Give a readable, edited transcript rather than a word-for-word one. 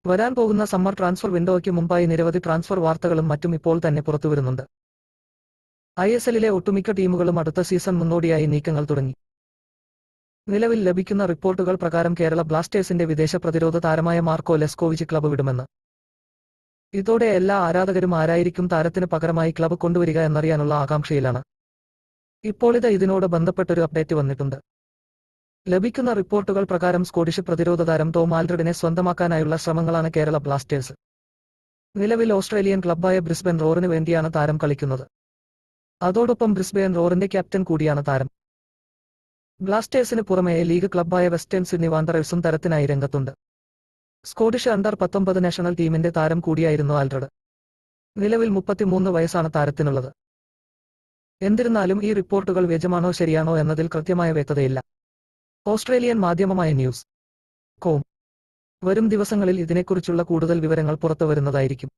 വരാൻ പോകുന്ന summer transfer വിൻഡോയ്ക്ക് മുമ്പായി നിരവധി ട്രാൻസ്ഫർ വാർത്തകളും മറ്റും ഇപ്പോൾ തന്നെ പുറത്തുവരുന്നുണ്ട്. ISLലെ ഒട്ടുമിക്ക ടീമുകളും അടുത്ത സീസൺ മുന്നോടിയായി നീക്കങ്ങൾ തുടങ്ങി. നിലവിൽ ലഭിക്കുന്ന റിപ്പോർട്ടുകൾ പ്രകാരം കേരള ബ്ലാസ്റ്റേഴ്സിന്റെ വിദേശ പ്രതിരോധ താരമായ മാർക്കോ ലെസ്കോവിച്ച് ക്ലബ്ബ് വിടുമെന്ന്. ഇതോടെ എല്ലാ ആരാധകരും ആരായിരിക്കും താരത്തിന് പകരമായി ക്ലബ്ബ് കൊണ്ടുവരിക എന്നറിയാനുള്ള ആകാംക്ഷയിലാണ്. ഇപ്പോൾ ഇതിനോട് ബന്ധപ്പെട്ടൊരു അപ്ഡേറ്റ് വന്നിട്ടുണ്ട്. ലഭിക്കുന്ന റിപ്പോർട്ടുകൾ പ്രകാരം സ്കോട്ടിഷ് പ്രതിരോധ താരം ടോം ആൽഡ്രഡിനെ സ്വന്തമാക്കാനായുള്ള ശ്രമങ്ങളാണ് കേരള ബ്ലാസ്റ്റേഴ്സ്. നിലവിൽ ഓസ്ട്രേലിയൻ ക്ലബ്ബായ ബ്രിസ്ബെൻ റോറിന് വേണ്ടിയാണ് താരം കളിക്കുന്നത്. അതോടൊപ്പം ബ്രിസ്ബെൻ റോറിന്റെ ക്യാപ്റ്റൻ കൂടിയാണ് താരം. ബ്ലാസ്റ്റേഴ്സിന് പുറമെ ലീഗ് ക്ലബ്ബായ വെസ്റ്റേൺ സിഡ്നി വാണ്ടറേഴ്സും തരത്തിനായി രംഗത്തുണ്ട്. സ്കോട്ടിഷ് അണ്ടർ-19 നാഷണൽ ടീമിന്റെ താരം കൂടിയായിരുന്നു ആൽഡ്രഡ്. നിലവിൽ 33 വയസ്സാണ് താരത്തിനുള്ളത്. എന്നിരുന്നാലും ഈ റിപ്പോർട്ടുകൾ വ്യാജമാണോ ശരിയാണോ എന്നതിൽ കൃത്യമായ വ്യക്തതയില്ല. ഓസ്ട്രേലിയൻ മാധ്യമമായ ന്യൂസ്. കോം വരും ദിവസങ്ങളിൽ ഇതിനെക്കുറിച്ചുള്ള കൂടുതൽ വിവരങ്ങൾ പുറത്തുവരുന്നതായിരിക്കും.